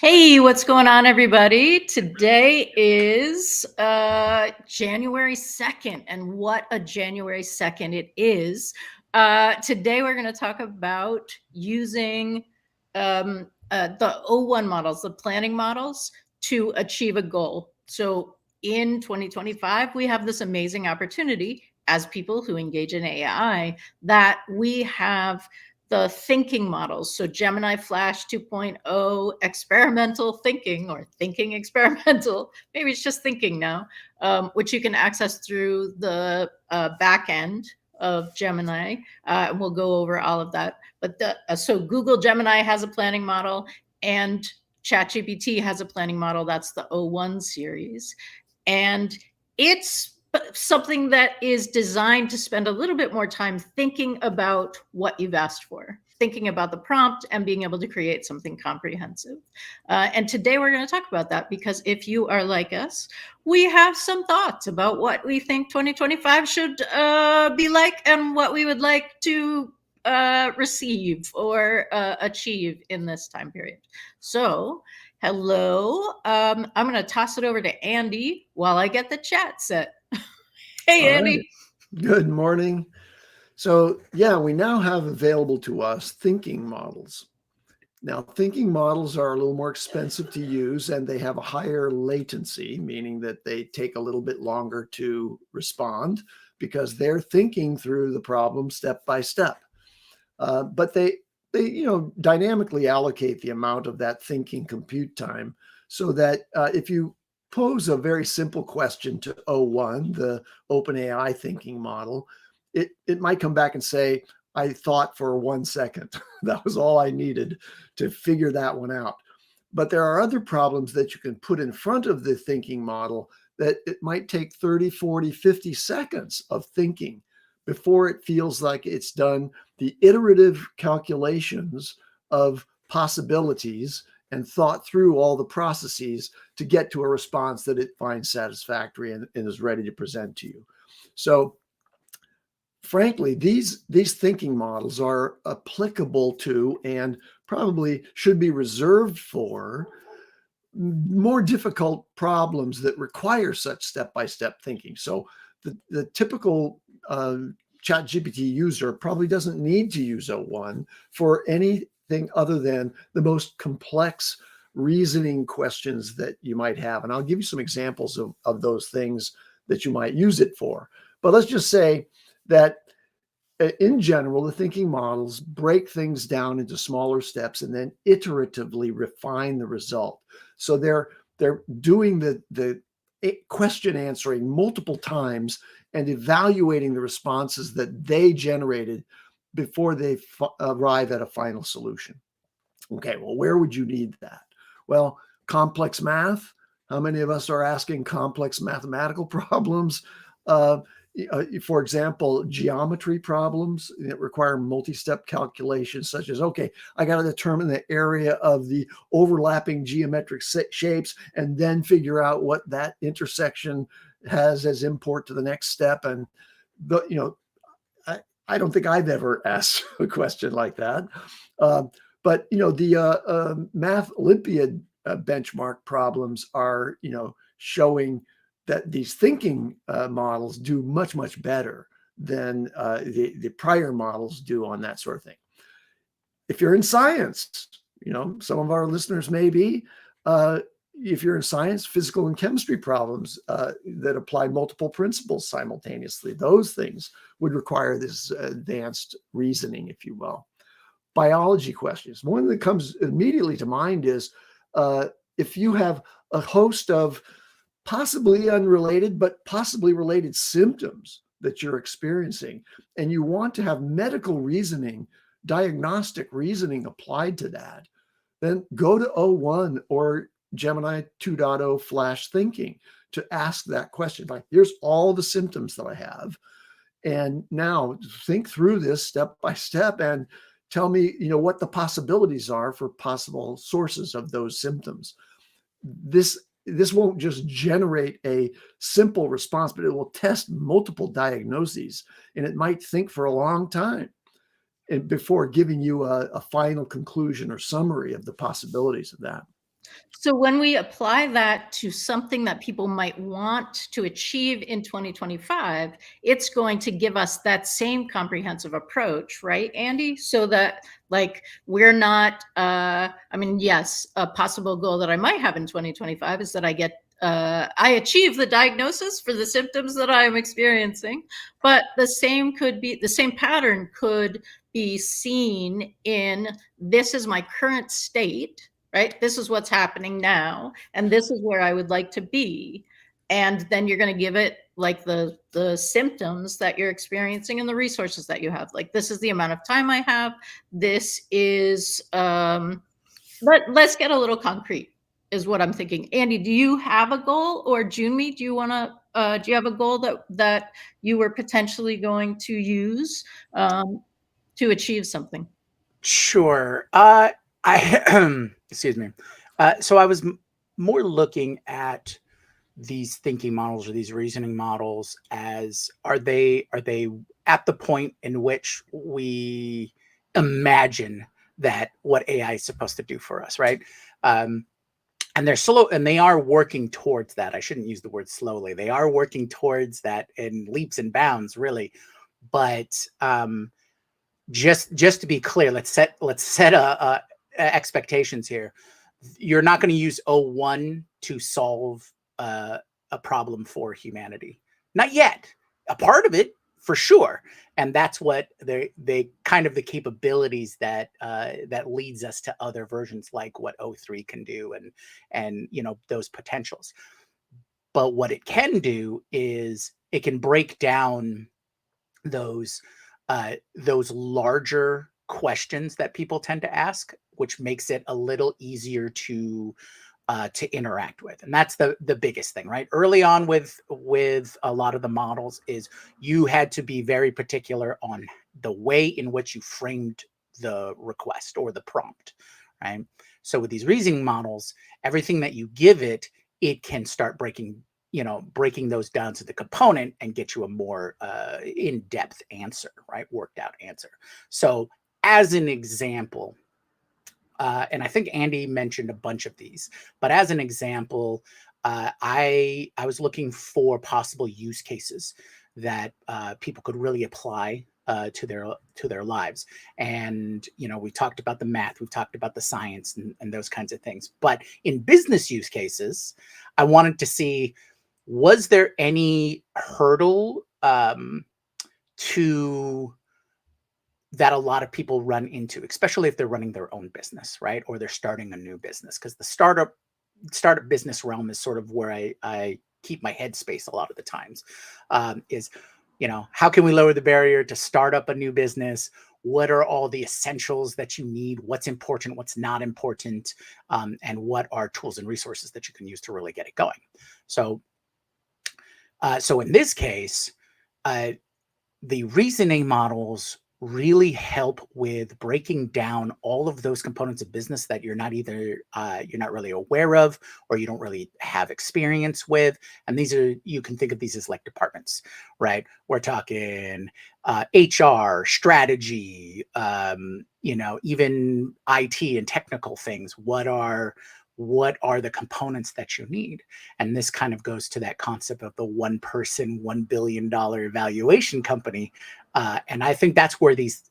Hey, what's going on, everybody? Today is January 2nd, and what a January 2nd it is. Today, we're going to talk about using the O1 models, the planning models, to achieve a goal. So in 2025, we have this amazing opportunity as people who engage in AI that we have the thinking models. So Gemini Flash 2.0 experimental thinking, or thinking experimental, maybe it's just thinking now, which you can access through the back end of Gemini. And we'll go over all of that. But so Google Gemini has a planning model, and ChatGPT has a planning model. That's the O1 series. And it's something that is designed to spend a little bit more time thinking about what you've asked for, thinking about the prompt, and being able to create something comprehensive. And today we're going to talk about that, because if you are like us, we have some thoughts about what we think 2025 should be like, and what we would like to receive or achieve in this time period. So hello, I'm going to toss it over to Andy while I get the chat set. Hey, Andy. Right. Good morning. So yeah, we now have available to us thinking models. Now, thinking models are a little more expensive to use, and they have a higher latency, meaning that they take a little bit longer to respond because they're thinking through the problem step by step. But they dynamically allocate the amount of that thinking compute time, so that if you pose a very simple question to O1, the OpenAI thinking model, it might come back and say, I thought for 1 second. That was all I needed to figure that one out. But there are other problems that you can put in front of the thinking model that it might take 30, 40, 50 seconds of thinking before it feels like it's done the iterative calculations of possibilities and thought through all the processes to get to a response that it finds satisfactory and is ready to present to you. So frankly, these thinking models are applicable to, and probably should be reserved for, more difficult problems that require such step-by-step thinking. So the typical ChatGPT user probably doesn't need to use O1 for anything other than the most complex reasoning questions that you might have. And I'll give you some examples of those things that you might use it for. But let's just say that in general, the thinking models break things down into smaller steps and then iteratively refine the result. So they're doing the question answering multiple times and evaluating the responses that they generated before they arrive at a final solution. Okay, well, where would you need that? Well, complex math. How many of us are asking complex mathematical problems? For example, geometry problems that require multi-step calculations, such as, okay, I got to determine the area of the overlapping geometric shapes and then figure out what that intersection has as import to the next step. And I don't think I've ever asked a question like that. But the Math Olympiad benchmark problems are showing that these thinking models do much, much better than the prior models do on that sort of thing. If you're in science, some of our listeners may be, if you're in science, physical and chemistry problems that apply multiple principles simultaneously, those things would require this advanced reasoning, if you will. Biology questions. One that comes immediately to mind is if you have a host of possibly unrelated, but possibly related symptoms that you're experiencing, and you want to have medical reasoning, diagnostic reasoning applied to that, then go to O1 or Gemini 2.0 Flash Thinking to ask that question. Like, here's all the symptoms that I have, and now think through this step by step and tell me, what the possibilities are for possible sources of those symptoms. This won't just generate a simple response, but it will test multiple diagnoses, and it might think for a long time. and before giving you a final conclusion or summary of the possibilities of that. So when we apply that to something that people might want to achieve in 2025, it's going to give us that same comprehensive approach, right, Andy? So that like we're not, I mean, yes, a possible goal that I might have in 2025 is that I achieve the diagnosis for the symptoms that I'm experiencing, but the same pattern could be seen in this is my current state, right? This is what's happening now, and this is where I would like to be. And then you're going to give it like the symptoms that you're experiencing and the resources that you have. Like, this is the amount of time I have. This is, let's get a little concrete is what I'm thinking. Andy, do you have a goal, or Jyunmi, do you have a goal that you were potentially going to use to achieve something? Sure. I excuse me. So I was more looking at these thinking models or these reasoning models as are they at the point in which we imagine that what AI is supposed to do for us, right? And they're slow, and they are working towards that. I shouldn't use the word slowly. They are working towards that in leaps and bounds, really. But just to be clear, let's set expectations here. You're not going to use O1 to solve a problem for humanity. Not yet. A part of it, for sure, and that's what they kind of the capabilities that that leads us to other versions like what O3 can do, and those potentials. But what it can do is it can break down those larger questions that people tend to ask, which makes it a little easier to interact with. And that's the biggest thing, right? Early on with a lot of the models is you had to be very particular on the way in which you framed the request or the prompt, right? So with these reasoning models, everything that you give it, it can start breaking those down to the component and get you a more in-depth answer, right? Worked out answer. So as an example, and I think Andy mentioned a bunch of these, but as an example, I was looking for possible use cases that people could really apply to their lives. And we talked about the math, we've talked about the science, and those kinds of things. But in business use cases, I wanted to see, was there any hurdle to that a lot of people run into, especially if they're running their own business, right? Or they're starting a new business, because the startup business realm is sort of where I keep my headspace a lot of the times. Is how can we lower the barrier to start up a new business? What are all the essentials that you need? What's important? What's not important? And what are tools and resources that you can use to really get it going? So in this case, the reasoning models really help with breaking down all of those components of business that you're not really aware of, or you don't really have experience with. And you can think of these as like departments, right? We're talking HR, strategy, even IT and technical things. What are the components that you need? And this kind of goes to that concept of the one person, $1 billion evaluation company. And I think that's where these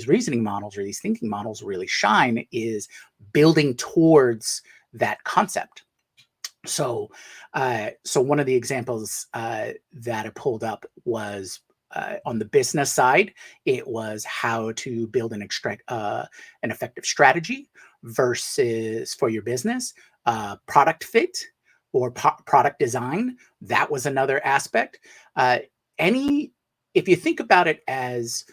reasoning models or these thinking models really shine, is building towards that concept. So one of the examples that I pulled up was on the business side. It was how to build an effective strategy versus for your business, product fit or product design. That was another aspect. If you think about it as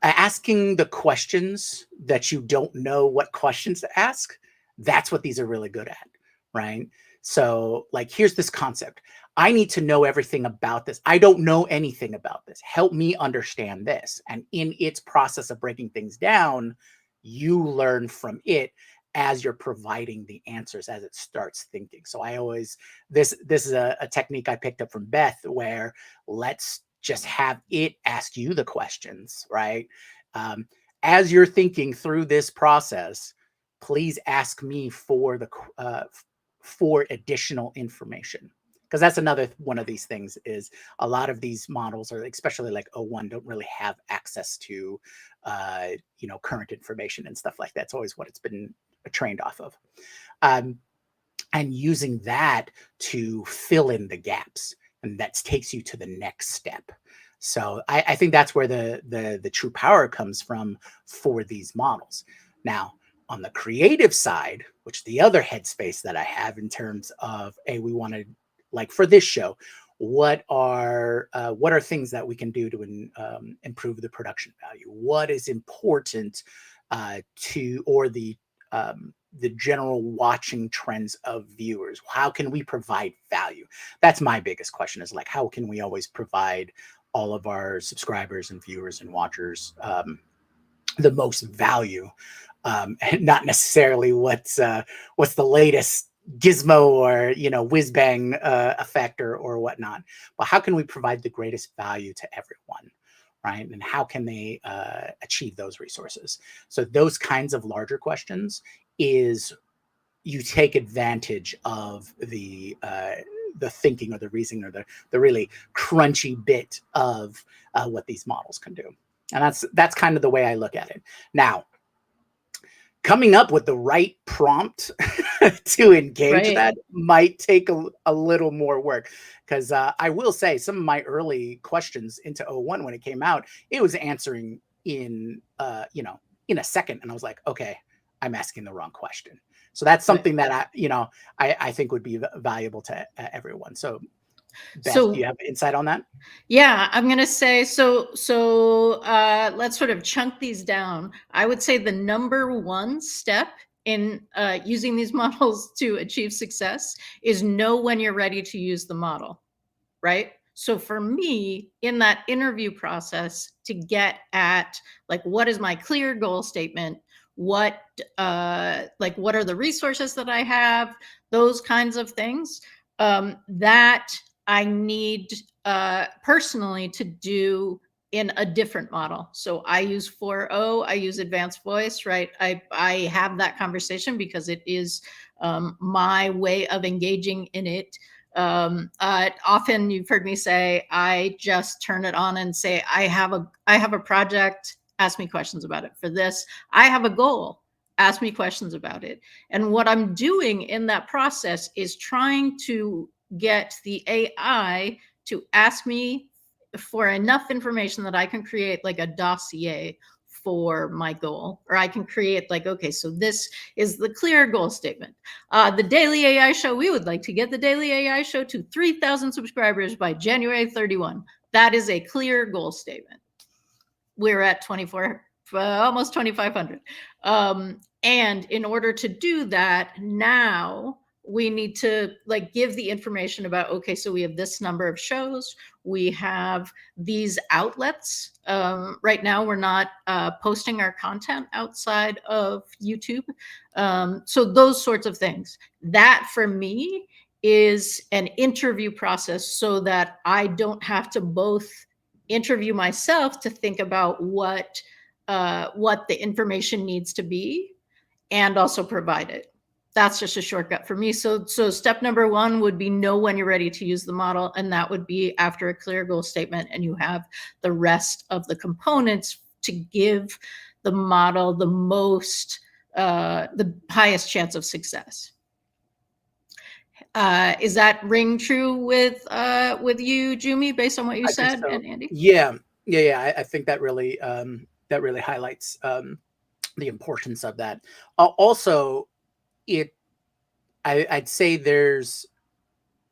asking the questions that you don't know what questions to ask, that's what these are really good at, right? So like, here's this concept. I need to know everything about this. I don't know anything about this. Help me understand this. And in its process of breaking things down, you learn from it as you're providing the answers as it starts thinking. So this is a technique I picked up from Beth, where let's just have it ask you the questions, right? As you're thinking through this process, please ask me for for additional information. Because that's another one of these things is a lot of these models, or especially like O1, don't really have access to, current information and stuff like that. It's always what it's been trained off of. And using that to fill in the gaps. And that takes you to the next step. So I think that's where the true power comes from for these models. Now, on the creative side, which the other headspace that I have in terms of, hey, we want to, like for this show, what are things that we can do to improve the production value? What is important or the general watching trends of viewers? How can we provide value? That's my biggest question, is like, how can we always provide all of our subscribers and viewers and watchers the most value, and not necessarily what's the latest gizmo or whiz bang effect or whatnot, but how can we provide the greatest value to everyone, right? And how can they achieve those resources? So those kinds of larger questions is you take advantage of the thinking or the reasoning or the really crunchy bit of what these models can do. And that's kind of the way I look at it. Now, coming up with the right prompt to engage that might take a little more work, because I will say some of my early questions into O1 when it came out, it was answering in a second, and I was like, okay, I'm asking the wrong question. So that's something that I think would be valuable to everyone. So Beth, do you have insight on that? Yeah, I'm going to say, so let's sort of chunk these down. I would say the number one step in using these models to achieve success is know when you're ready to use the model, right? So for me, in that interview process, to get at like, what is my clear goal statement? What are the resources that I have? Those kinds of things that I need personally to do in a different model. So I use 4.0, I use advanced voice, right? I have that conversation because it is my way of engaging in it. Often you've heard me say, I just turn it on and say, I have a project, ask me questions about it. For this, I have a goal, ask me questions about it. And what I'm doing in that process is trying to get the AI to ask me for enough information that I can create like a dossier for my goal, or I can create like, okay, so this is the clear goal statement. The Daily AI Show, we would like to get the Daily AI Show to 3,000 subscribers by January 31. That is a clear goal statement. We're at 24, almost 2,500. And in order to do that, now we need to like give the information about, okay, so we have this number of shows, we have these outlets. Right now, we're not posting our content outside of YouTube. So those sorts of things. That for me is an interview process so that I don't have to both interview myself to think about what the information needs to be and also provide it. That's just a shortcut for me. So step number one would be know when you're ready to use the model. And that would be after a clear goal statement and you have the rest of the components to give the model the most, the highest chance of success. Is that ring true with you, Jyunmi, based on what you said, so. and Andy? Yeah. I think that really highlights the importance of that. Also, I'd say there's,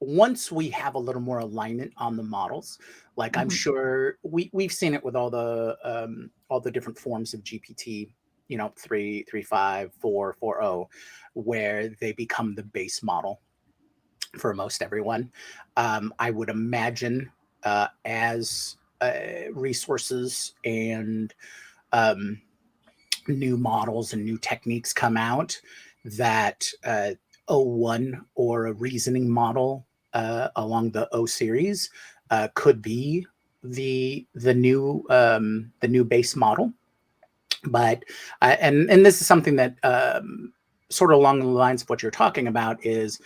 once we have a little more alignment on the models, like I'm sure we've seen it with all the different forms of GPT, 3, 3.5, 4, 4.0, where they become the base model for most everyone. I would imagine as resources and new models and new techniques come out, that O1 or a reasoning model along the O series could be the new base model. But and this is something that sort of along the lines of what you're talking about is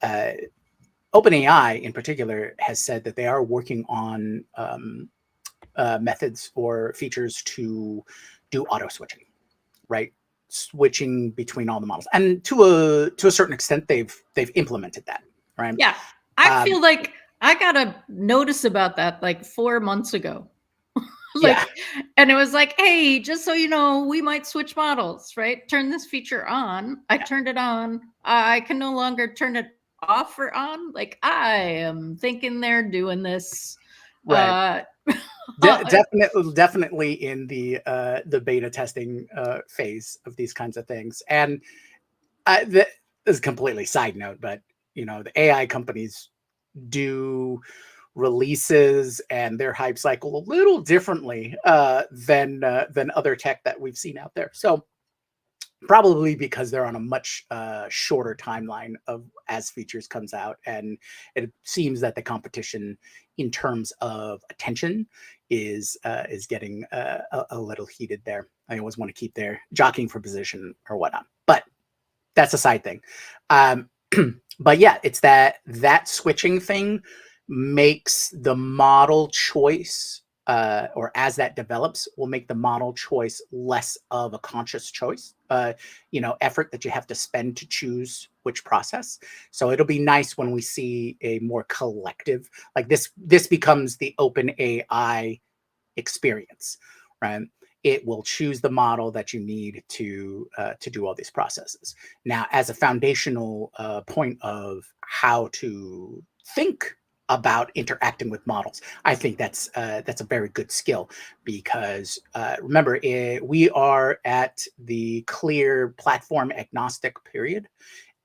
OpenAI in particular has said that they are working on methods or features to do auto switching, right? Switching between all the models, and to a certain extent, they've implemented that, right? Yeah, I feel like I got a notice about that like 4 months ago. Like, yeah. and it was like, hey, just so you know, we might switch models, right? Turn this feature on. I turned it on. I can no longer turn it off or on. Like, I am thinking they're doing this. Right. Definitely in the beta testing phase of these kinds of things. And this is a completely side note, but you know, the AI companies do releases and their hype cycle a little differently than other tech that we've seen out there. So probably because they're on a much shorter timeline of as features comes out, and it seems that the competition in terms of attention is getting a little heated there. I always want to keep their jockeying for position or whatnot, but that's a side thing. But yeah, it's that switching thing makes the model choice, or as that develops, will make the model choice less of a conscious choice, effort that you have to spend to choose which process. So it'll be nice when we see a more collective, like this becomes the OpenAI experience, right? It will choose the model that you need to do all these processes. Now, as a foundational point of how to think about interacting with models, I think that's a very good skill, because remember, we are at the clear platform agnostic period.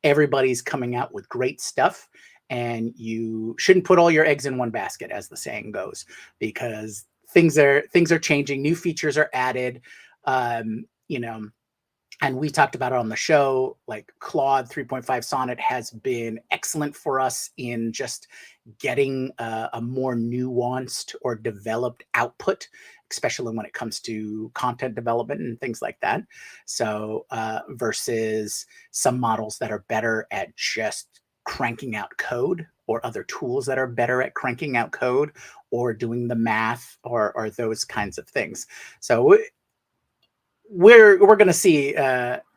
Everybody's coming out with great stuff, and you shouldn't put all your eggs in one basket, as the saying goes, because things are changing, new features are added, and we talked about it on the show, like Claude 3.5 Sonnet has been excellent for us in just getting a more nuanced or developed output, especially when it comes to content development and things like that. So versus some models that are better at just cranking out code, or other tools that are better at cranking out code or doing the math, or those kinds of things. So we're going to see,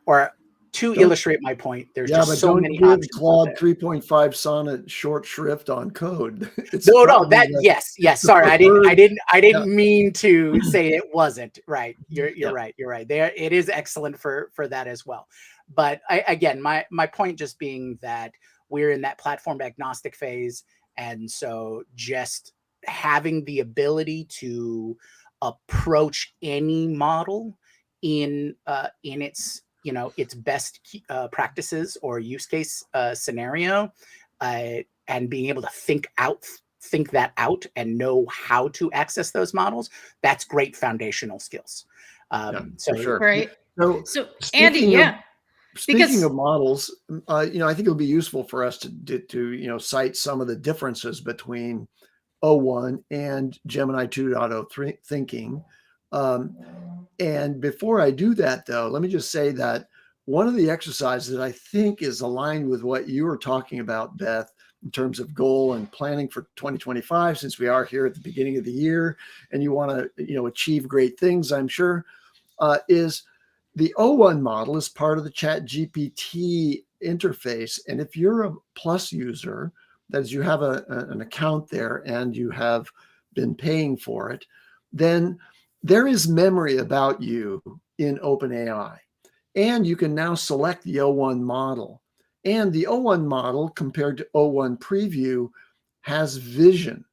or to illustrate my point, there's just so many options. Give Claude 3.5 Sonnet short shrift on code. Yes. Sorry, I didn't mean to say it wasn't. Right, you're right. You're right. There, it is excellent for that as well. But again, my point just being that we're in that platform agnostic phase, and so just having the ability to approach any model in its its best practices or use case scenario, and being able to think that out and know how to access those models, that's great foundational skills. For sure. Right. So speaking Andy, speaking of models, I think it'll be useful for us to cite some of the differences between O1 and Gemini 2.0 thinking. And before I do that, though, let me just say that one of the exercises that I think is aligned with what you were talking about, Beth, in terms of goal and planning for 2025, since we are here at the beginning of the year and you want to, achieve great things, I'm sure, is the O1 model is part of the ChatGPT interface. And if you're a Plus user, that is, you have an account there and you have been paying for it, then there is memory about you in OpenAI. And you can now select the O1 model. And the O1 model, compared to O1 Preview, has vision.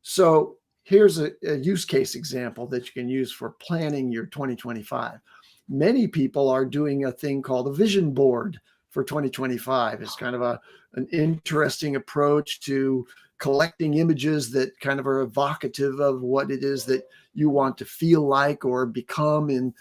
So here's a use case example that you can use for planning your 2025. Many people are doing a thing called a vision board for 2025. It's kind of an interesting approach to collecting images that kind of are evocative of what it is that you want to feel like or become in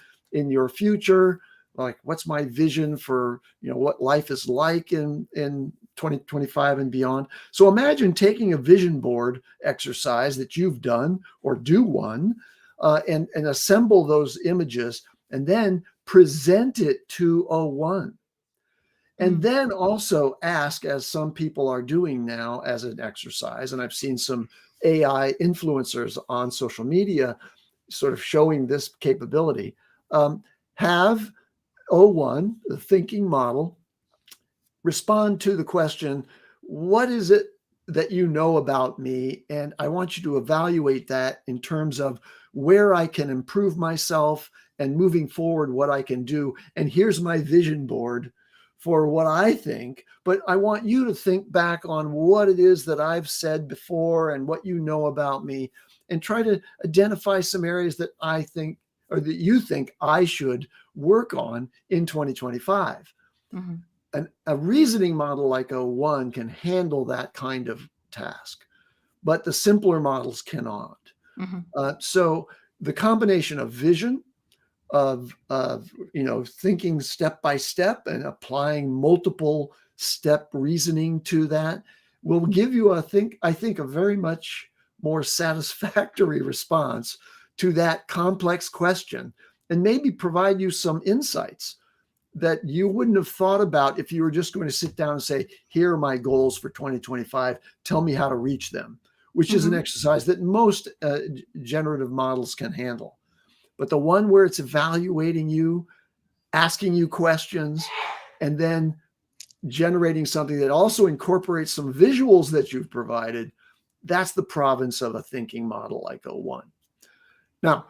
your future. Like, what's my vision for what life is like in 2025 and beyond. So imagine taking a vision board exercise that you've done or do one, and assemble those images and then present it to O1. And then also ask, as some people are doing now as an exercise, and I've seen some AI influencers on social media sort of showing this capability, have O1, the thinking model, respond to the question, what is it that you know about me? And I want you to evaluate that in terms of where I can improve myself and moving forward, what I can do. And here's my vision board for what I think, but I want you to think back on what it is that I've said before and what you know about me, and try to identify some areas that I think, or that you think I should work on in 2025. Mm-hmm. A reasoning model like O1 can handle that kind of task, but the simpler models cannot. Mm-hmm. So the combination of vision, of thinking step by step and applying multiple step reasoning to that will give you, I think, a very much more satisfactory response to that complex question, and maybe provide you some insights that you wouldn't have thought about if you were just going to sit down and say, here are my goals for 2025, tell me how to reach them, which is an exercise that most generative models can handle. But the one where it's evaluating you, asking you questions, and then generating something that also incorporates some visuals that you've provided, that's the province of a thinking model like O1. Now,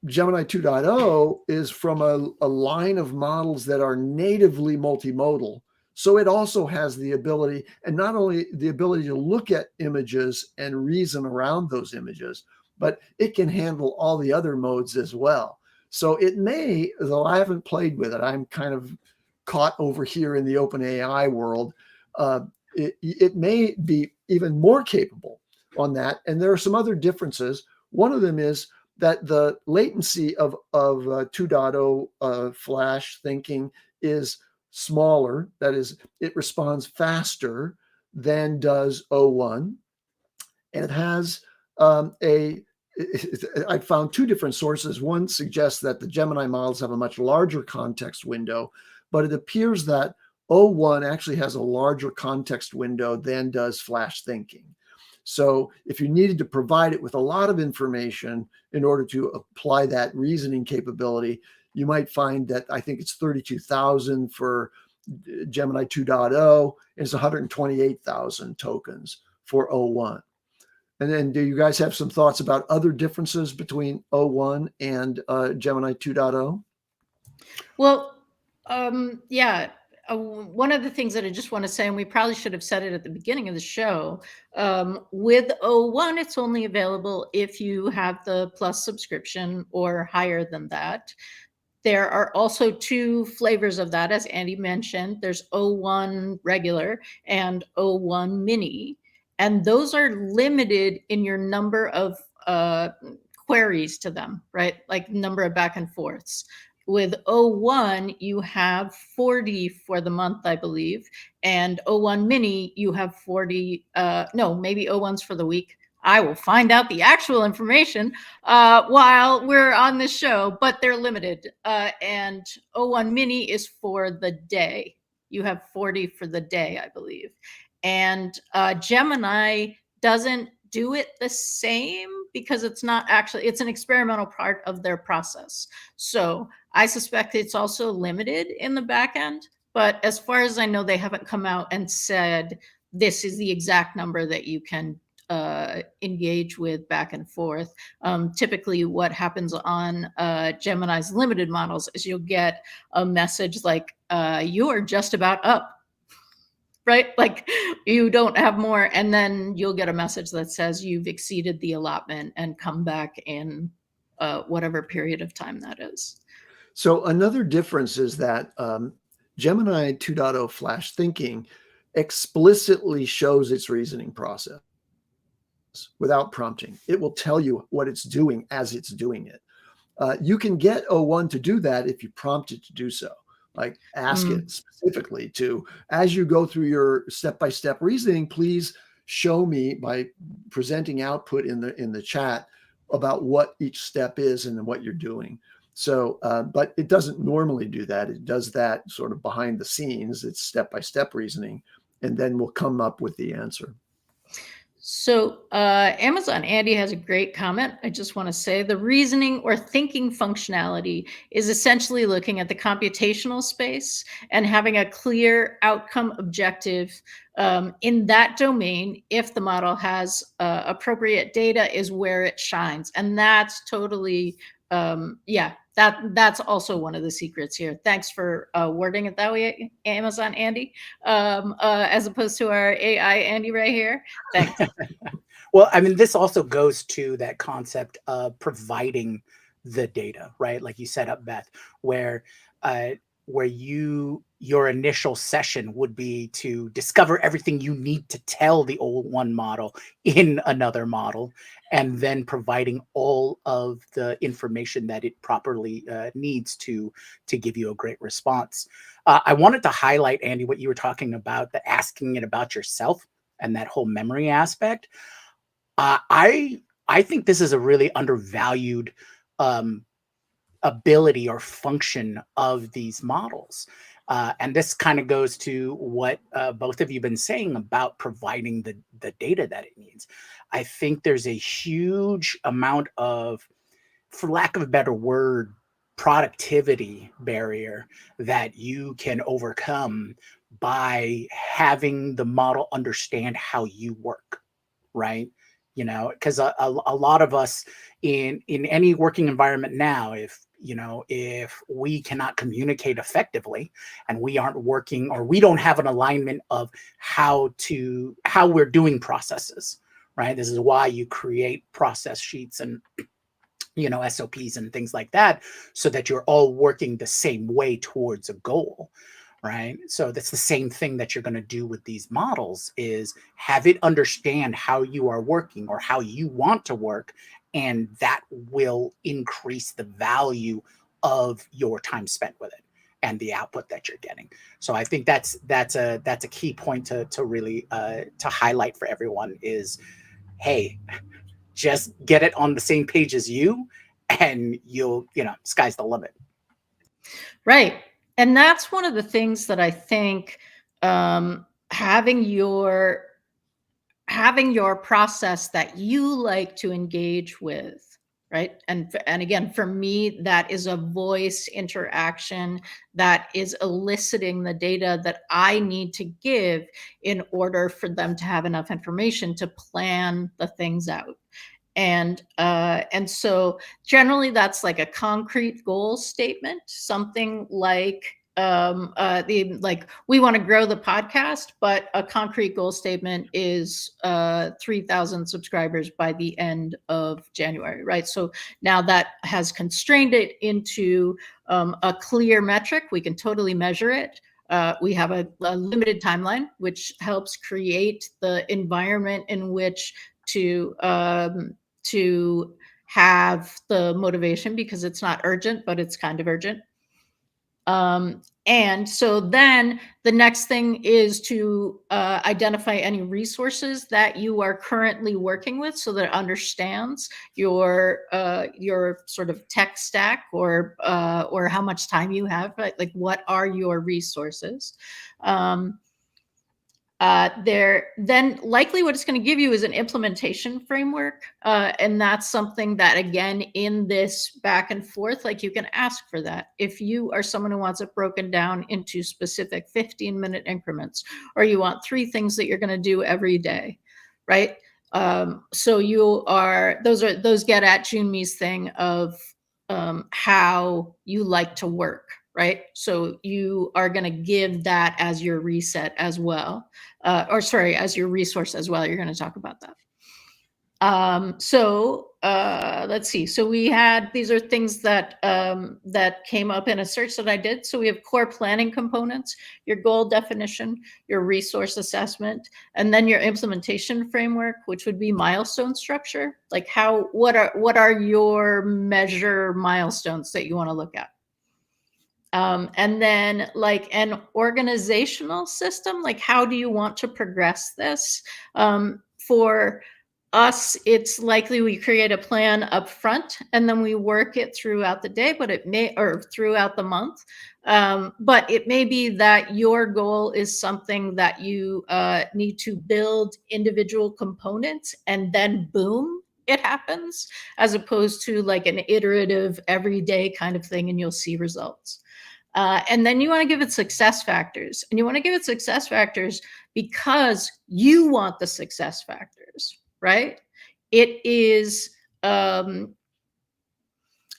Gemini 2.0 is from a line of models that are natively multimodal. So it also has the ability, and not only the ability to look at images and reason around those images, but it can handle all the other modes as well. So it may, though I haven't played with it, I'm kind of caught over here in the OpenAI world, it may be even more capable on that. And there are some other differences. One of them is that the latency of 2.0 flash thinking is smaller. That is, it responds faster than does O1. And it has I found two different sources. One suggests that the Gemini models have a much larger context window, but it appears that O1 actually has a larger context window than does flash thinking. So if you needed to provide it with a lot of information in order to apply that reasoning capability, you might find that I think it's 32,000 for Gemini 2.0, and it's 128,000 tokens for O1. And then do you guys have some thoughts about other differences between O1 and Gemini 2.0? Well, yeah. One of the things that I just want to say, and we probably should have said it at the beginning of the show, with O1, it's only available if you have the Plus subscription or higher than that. There are also two flavors of that, as Andy mentioned. There's O1 regular and O1 mini, and those are limited in your number of queries to them, right? Like number of back and forths. With O1, you have 40 for the month, I believe, and O1 mini, you have 40. No, maybe O1's for the week. I will find out the actual information while we're on this show, but they're limited. And O1 mini is for the day. You have 40 for the day, I believe. And Gemini doesn't do it the same because it's not actually, it's an experimental part of their process. So I suspect it's also limited in the back end. But as far as I know, they haven't come out and said, this is the exact number that you can engage with back and forth. Typically what happens on Gemini's limited models is you'll get a message like, you're just about up, right? Like you don't have more. And then you'll get a message that says you've exceeded the allotment and come back in whatever period of time that is. So another difference is that Gemini 2.0 flash thinking explicitly shows its reasoning process without prompting. It will tell you what it's doing as it's doing it. You can get O1 to do that if you prompt it to do so, Like ask it specifically to, as you go through your step-by-step reasoning, please show me by presenting output in the chat about what each step is and what you're doing. So, but it doesn't normally do that. It does that sort of behind the scenes. It's step-by-step reasoning, and then we'll come up with the answer. So Amazon Andy has a great comment. I just want to say the reasoning or thinking functionality is essentially looking at the computational space and having a clear outcome objective in that domain. If the model has appropriate data, is where it shines. And that's totally, yeah, that's also one of the secrets here. Thanks for wording it that way, Amazon Andy, as opposed to our AI Andy right here. Thanks. Well, I mean, this also goes to that concept of providing the data, right? Like you set up, Beth, where your initial session would be to discover everything you need to tell the old one model in another model, and then providing all of the information that it properly needs to give you a great response. I wanted to highlight, Andy, what you were talking about, the asking it about yourself and that whole memory aspect. I think this is a really undervalued ability or function of these models. And this kind of goes to what both of you have been saying about providing the data that it needs. I think there's a huge amount of, for lack of a better word, productivity barrier that you can overcome by having the model understand how you work, right? You know, because a lot of us in any working environment now, if we cannot communicate effectively and we aren't working, or we don't have an alignment of how we're doing processes, right? This is why you create process sheets and SOPs and things like that, so that you're all working the same way towards a goal, right? So that's the same thing that you're going to do with these models, is have it understand how you are working or how you want to work, and that will increase the value of your time spent with it and the output that you're getting. So I think that's a key point to really to highlight for everyone is, hey, just get it on the same page as you, and you'll, sky's the limit. Right. And that's one of the things that I think having your process that you like to engage with, right? And again, for me, that is a voice interaction that is eliciting the data that I need to give in order for them to have enough information to plan the things out. And so generally that's like a concrete goal statement, something like we want to grow the podcast, but a concrete goal statement is 3,000 subscribers by the end of January, right? So now that has constrained it into a clear metric. We can totally measure it. We have a limited timeline, which helps create the environment in which to have the motivation, because it's not urgent, but it's kind of urgent. And so then the next thing is to identify any resources that you are currently working with, so that it understands your sort of tech stack, or how much time you have, right? Like, what are your resources? Then likely what it's going to give you is an implementation framework. And that's something that, again, in this back and forth, like, you can ask for that. If you are someone who wants it broken down into specific 15-minute increments, or you want 3 things that you're going to do every day, right? So those get at Jyunmi's thing of how you like to work, right? So you are going to give that as your reset as well, as your resource as well. You're going to talk about that. Let's see. So these are things that came up in a search that I did. So we have core planning components, your goal definition, your resource assessment, and then your implementation framework, which would be milestone structure. Like, what are your measure milestones that you want to look at? And then like an organizational system, like how do you want to progress this? For us, it's likely we create a plan up front and then we work it throughout the day, but it may, or throughout the month. But it may be that your goal is something that you need to build individual components and then boom, it happens, as opposed to like an iterative everyday kind of thing and you'll see results. And then you want to give it success factors. And you want to give it success factors because you want the success factors, right? It is,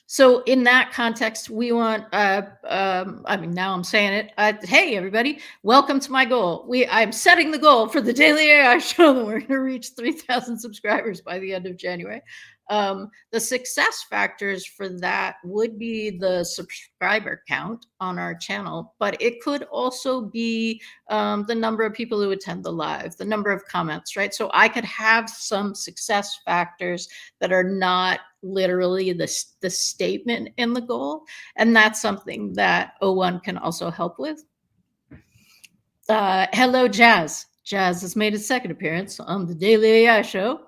so in that context, we want, I mean, now I'm saying it. Hey, everybody, welcome to my goal. I'm setting the goal for the Daily AI Show that we're going to reach 3,000 subscribers by the end of January. The success factors for that would be the subscriber count on our channel, but it could also be the number of people who attend the live, the number of comments, right? So I could have some success factors that are not literally the statement in the goal. And that's something that O1 can also help with. Hello, Jazz. Jazz has made its second appearance on the Daily AI Show.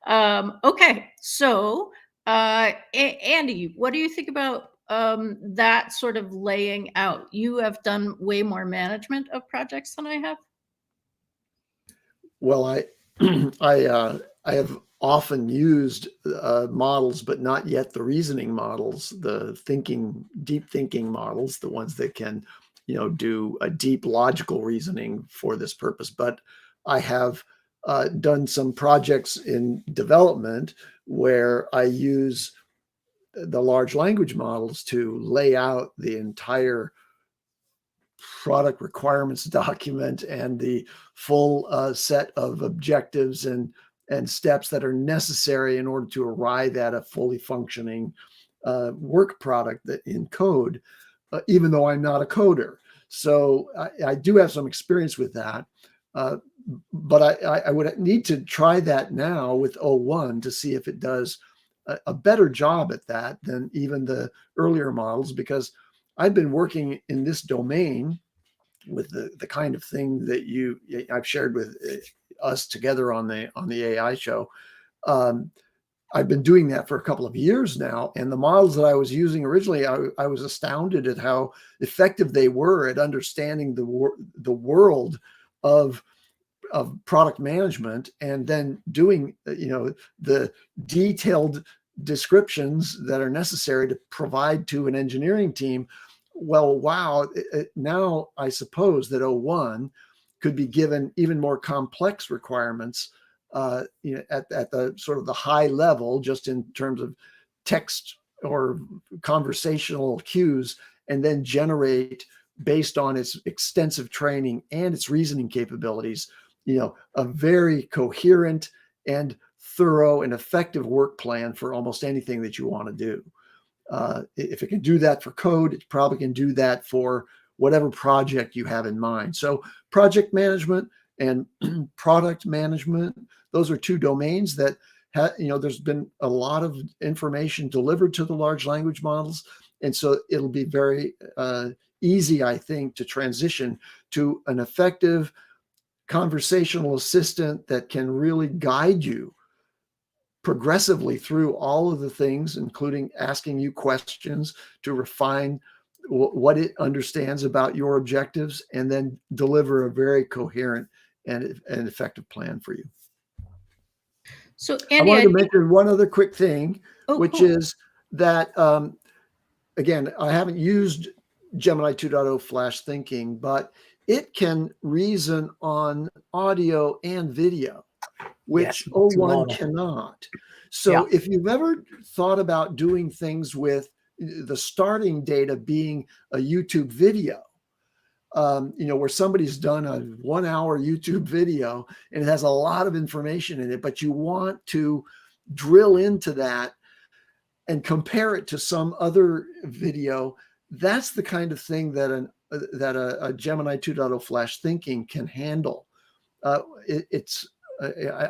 Okay, so Andy, what do you think about that sort of laying out? You have done way more management of projects than I have. Well, I have often used models, but not yet the reasoning models, the deep thinking models, the ones that can, do a deep logical reasoning for this purpose. But I have done some projects in development where I use the large language models to lay out the entire product requirements document and the full set of objectives and steps that are necessary in order to arrive at a fully functioning work product that in code, even though I'm not a coder. So I do have some experience with that. But I would need to try that now with O1 to see if it does a better job at that than even the earlier models, because I've been working in this domain with the kind of thing that I've shared with us together on the AI show. I've been doing that for a couple of years now, and the models that I was using originally, I was astounded at how effective they were at understanding the world of product management, and then doing the detailed descriptions that are necessary to provide to an engineering team. Well, wow, now I suppose that O1 could be given even more complex requirements at the sort of the high level, just in terms of text or conversational cues, and then generate, based on its extensive training and its reasoning capabilities, a very coherent and thorough and effective work plan for almost anything that you want to do. If it can do that for code, it probably can do that for whatever project you have in mind. So project management and product management, those are two domains that there's been a lot of information delivered to the large language models. And so it'll be very easy, I think, to transition to an effective conversational assistant that can really guide you progressively through all of the things, including asking you questions to refine what it understands about your objectives, and then deliver a very coherent and effective plan for you. So Andy, I wanted to mention one other quick thing, which cool. is that, again, I haven't used Gemini 2.0 flash thinking, but it can reason on audio and video, which O1 cannot. So if you've ever thought about doing things with the starting data being a YouTube video, where somebody's done a 1 hour YouTube video and it has a lot of information in it, but you want to drill into that and compare it to some other video, that's the kind of thing that a Gemini 2.0 flash thinking can handle. I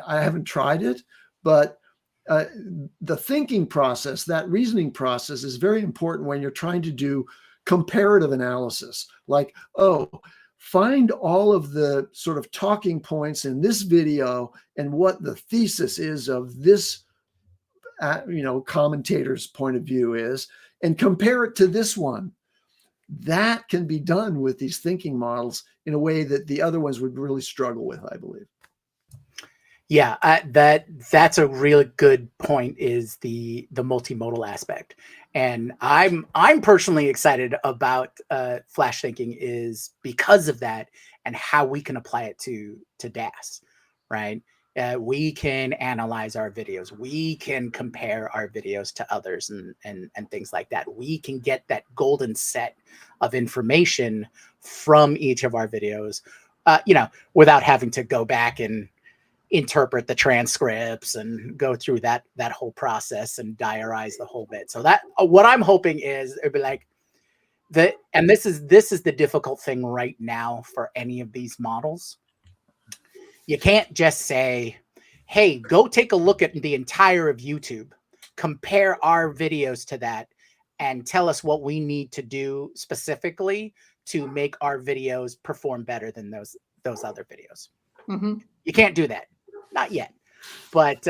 haven't tried it, but the thinking process, that reasoning process, is very important when you're trying to do comparative analysis. Like, oh, find all of the sort of talking points in this video and what the thesis is of this, commentator's point of view is, and compare it to this one. That can be done with these thinking models in a way that the other ones would really struggle with, I believe. Yeah, that's a really good point, is the multimodal aspect. And I'm personally excited about flash thinking is because of that, and how we can apply it to DAS, right? We can analyze our videos. We can compare our videos to others and things like that. We can get that golden set of information from each of our videos, without having to go back and interpret the transcripts and go through that whole process and diarize the whole bit. So that what I'm hoping is it'd be like and this is the difficult thing right now for any of these models. You can't just say, hey, go take a look at the entire of YouTube, compare our videos to that, and tell us what we need to do specifically to make our videos perform better than those other videos. Mm-hmm. You can't do that. Not yet, but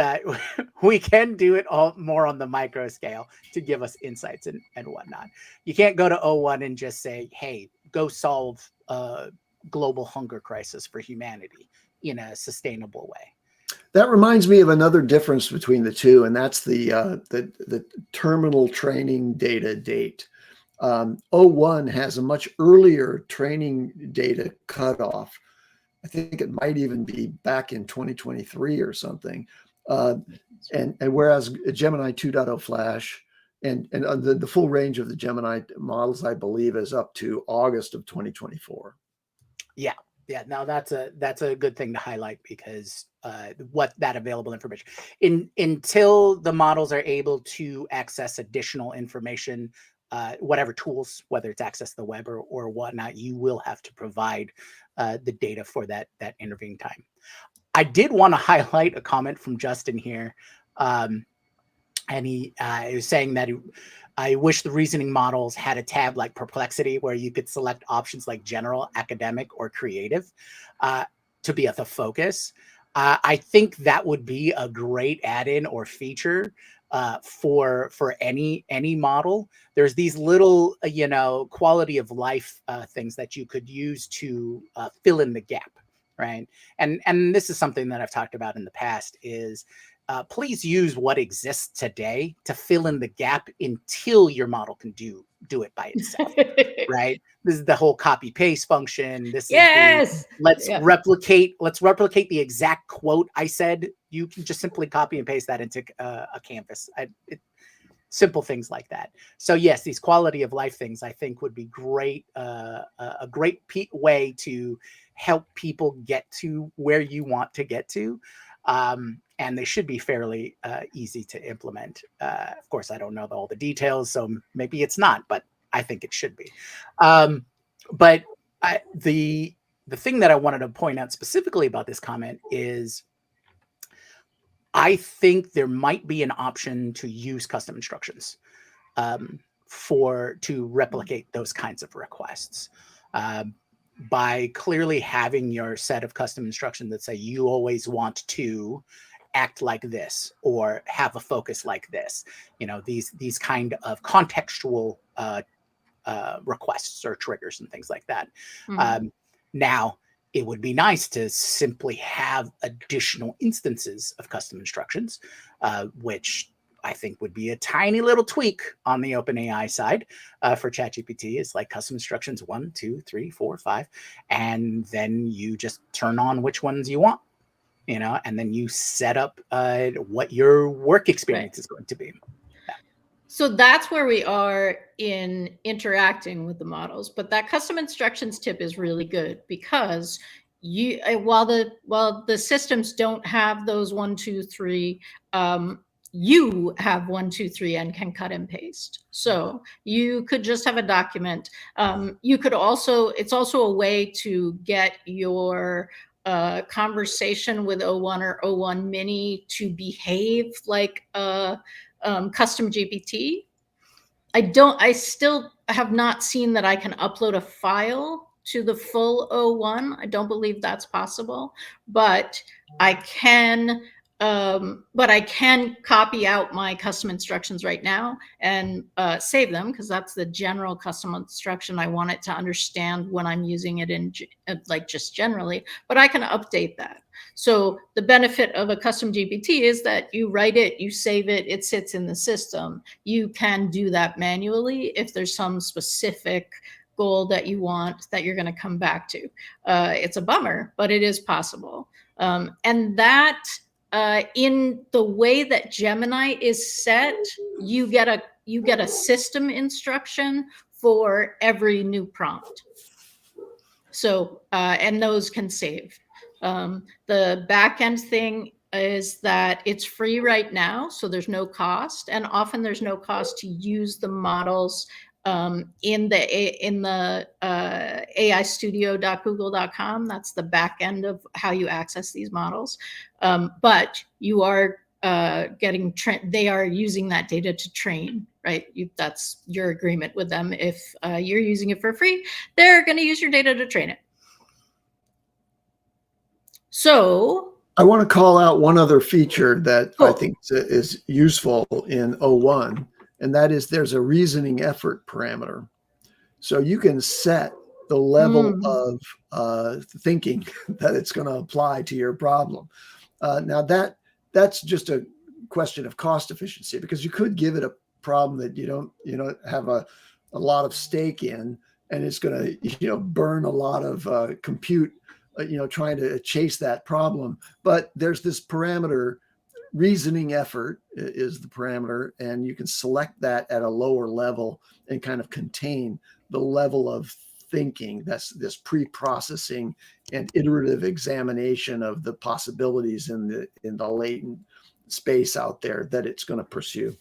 we can do it all more on the micro scale to give us insights and whatnot. You can't go to O1 and just say, hey, go solve a global hunger crisis for humanity in a sustainable way. That reminds me of another difference between the two, and that's the terminal training data date. O1 has a much earlier training data cutoff. I think it might even be back in 2023 or something. And whereas Gemini 2.0 Flash and the full range of the Gemini models, I believe, is up to August of 2024. Yeah. Now that's a good thing to highlight, because what that available information until the models are able to access additional information, whatever tools, whether it's access the web or whatnot, you will have to provide the data for that intervening time. I did want to highlight a comment from Justin here, and he was saying that I wish the reasoning models had a tab like Perplexity where you could select options like general, academic, or creative to be at the focus. I think that would be a great add-in or feature for any model. There's these little, quality of life things that you could use to fill in the gap, right? And this is something that I've talked about in the past is please use what exists today to fill in the gap until your model can do it by itself, right? This is the whole copy paste function. This is let's replicate the exact quote I said. You can just simply copy and paste that into a canvas. Simple things like that. So yes, these quality of life things I think would be great, a great way to help people get to where you want to get to. And they should be fairly easy to implement. Of course, I don't know all the details, so maybe it's not, but I think it should be. But the thing that I wanted to point out specifically about this comment is I think there might be an option to use custom instructions to replicate those kinds of requests. By clearly having your set of custom instructions that say you always want to act like this or have a focus like this, these kind of contextual requests or triggers and things like that. Mm-hmm. Now, it would be nice to simply have additional instances of custom instructions, which I think would be a tiny little tweak on the OpenAI side for ChatGPT. It's like custom instructions 1, 2, 3, 4, 5, and then you just turn on which ones you want, and then you set up what your work experience is going to be. So that's where we are in interacting with the models. But that custom instructions tip is really good because while the systems don't have those 1, 2, 3, you have 1, 2, 3 and can cut and paste. So you could just have a document. You could also, it's also a way to get your conversation with O1 or O1 Mini to behave like a custom GPT. I still have not seen that I can upload a file to the full O1. I don't believe that's possible, but I can copy out my custom instructions right now and save them, because that's the general custom instruction. I want it to understand when I'm using it in like just generally, but I can update that. So the benefit of a custom GPT is that you write it, you save it, it sits in the system. You can do that manually if there's some specific goal that you want that you're going to come back to. It's a bummer, but it is possible. And that in the way that Gemini is set, you get a system instruction for every new prompt. So, and those can save. The backend thing is that it's free right now, so there's no cost, and often there's no cost to use the models in the aistudio.google.com. That's the back end of how you access these models. But you are they are using that data to train, right? That's your agreement with them. If you're using it for free, they're going to use your data to train it. So I want to call out one other feature that I think is useful in O1, and that is there's a reasoning effort parameter. So you can set the level of thinking that it's going to apply to your problem. Now that's just a question of cost efficiency, because you could give it a problem that you don't have a lot of stake in, and it's going to burn a lot of compute trying to chase that problem. But there's this parameter, reasoning effort is the parameter, and you can select that at a lower level and kind of contain the level of thinking. That's this pre-processing and iterative examination of the possibilities in the latent space out there that it's going to pursue.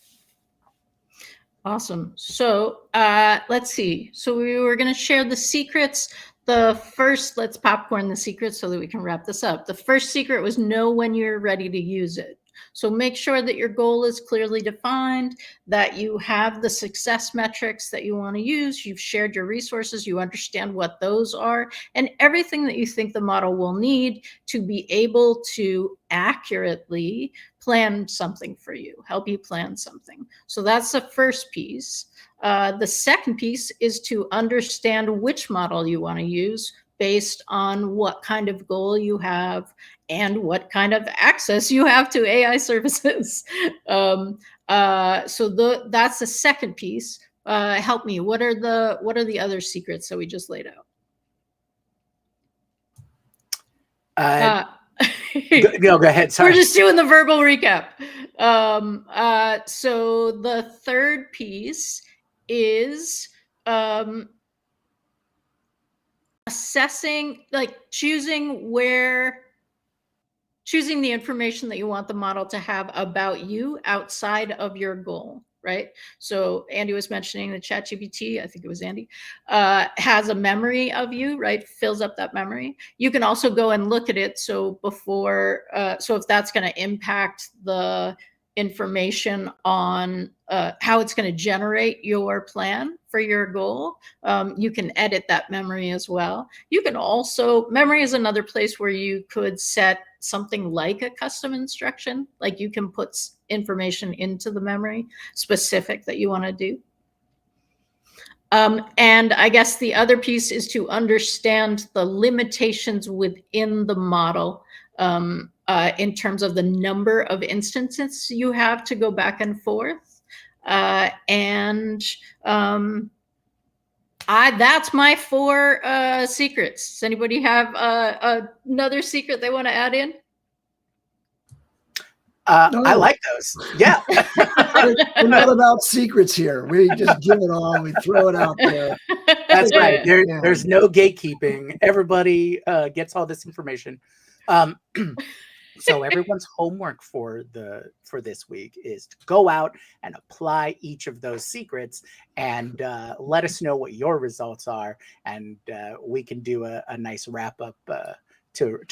Awesome. So let's see. So we were going to share the secrets. The first, let's popcorn the secrets so that we can wrap this up. The first secret was know when you're ready to use it. So make sure that your goal is clearly defined, that you have the success metrics that you want to use, you've shared your resources, you understand what those are, and everything that you think the model will need to be able to accurately plan something for you, help you plan something. So that's the first piece. The second piece is to understand which model you want to use based on what kind of goal you have and what kind of access you have to AI services. So that's the second piece. Help me. What are the other secrets that we just laid out? Go ahead. Sorry. We're just doing the verbal recap. So the third piece is assessing, like choosing the information that you want the model to have about you outside of your goal, right? So Andy was mentioning the ChatGPT, I think it was Andy, has a memory of you, right? Fills up that memory. You can also go and look at it. So so if that's going to impact the information on how it's going to generate your plan for your goal, you can edit that memory as well. You can also, memory is another place where you could set something like a custom instruction, like you can put information into the memory specific that you want to do. And I guess the other piece is to understand the limitations within the model in terms of the number of instances you have to go back and forth. That's my 4 secrets. Does anybody have another secret they want to add in? No. I like those. Yeah. We're not about secrets here. We just give it all. We throw it out there. That's right. There's no gatekeeping. Everybody gets all this information. So everyone's homework for this week is to go out and apply each of those secrets and let us know what your results are, and we can do a nice wrap up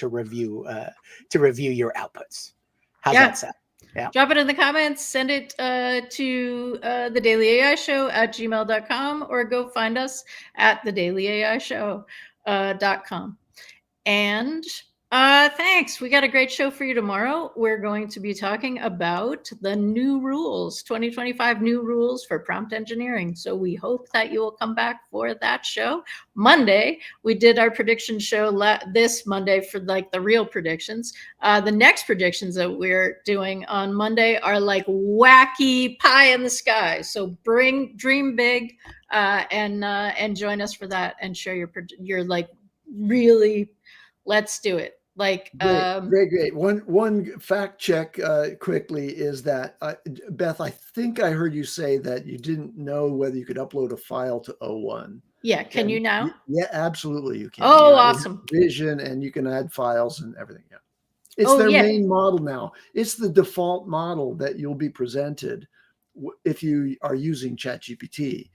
review your outputs. How's Yeah. that sound? Yeah. Drop it in the comments, send it to the Daily AI Show at gmail.com, or go find us at thedailyAIshow.com. And thanks. We got a great show for you tomorrow. We're going to be talking about the new rules, 2025 new rules for prompt engineering. So we hope that you will come back for that show. Monday, we did our prediction show this Monday for like the real predictions. The next predictions that we're doing on Monday are like wacky pie in the sky. So dream big and join us for that and share your like really, let's do it. Like great. One fact check quickly is that Beth, I think I heard you say that you didn't know whether you could upload a file to O1. Yeah, can you now? Yeah, absolutely you can. Oh, yeah, awesome. Vision, and you can add files and everything. Yeah. It's their main model now. It's the default model that you'll be presented if you are using ChatGPT.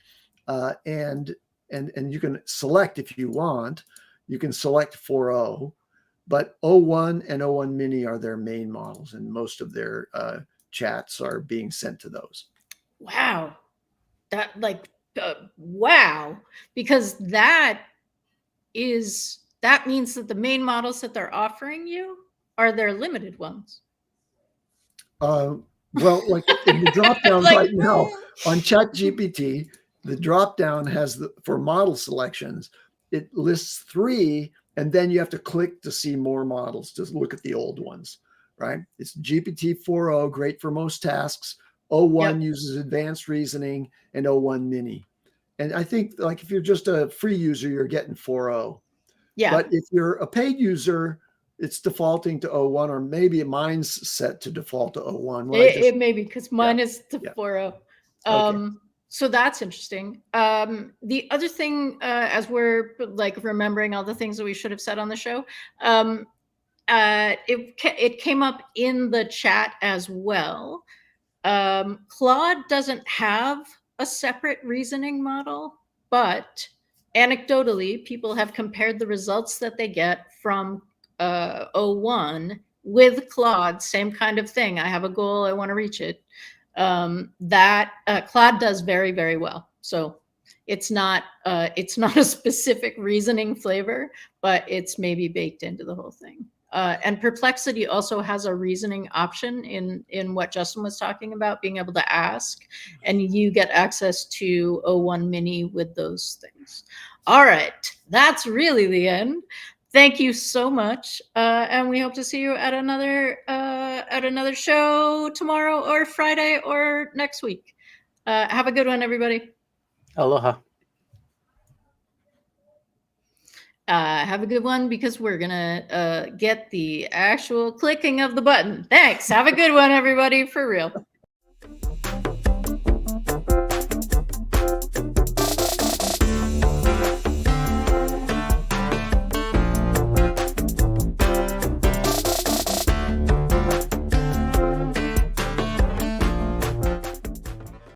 And you can select if you want. You can select 4.0. But O1 and O1 Mini are their main models, and most of their chats are being sent to those. Wow. Wow. Because that means that the main models that they're offering you are their limited ones. Well, like in the dropdown right now on ChatGPT, the dropdown has for model selections, it lists 3. And then you have to click to see more models to look at the old ones, right? It's GPT 4.0, great for most tasks. O1 uses advanced reasoning, and O1 Mini. And I think like if you're just a free user, you're getting 4.0. Yeah. But if you're a paid user, it's defaulting to O1, or maybe mine's set to default to O1. It may be because mine is to 4.0. Okay. So that's interesting. The other thing, as we're like remembering all the things that we should have said on the show, it came up in the chat as well. Claude doesn't have a separate reasoning model, but anecdotally, people have compared the results that they get from O1 with Claude, same kind of thing. I have a goal, I want to reach it. That Claude does very, very well. So it's not a specific reasoning flavor, but it's maybe baked into the whole thing. And Perplexity also has a reasoning option in what Justin was talking about, being able to ask, and you get access to O1 Mini with those things. All right, that's really the end. Thank you so much, and we hope to see you at another show tomorrow or Friday or next week. Have a good one, everybody. Aloha. Have a good one, because we're gonna get the actual clicking of the button. Thanks. Have a good one, everybody, for real.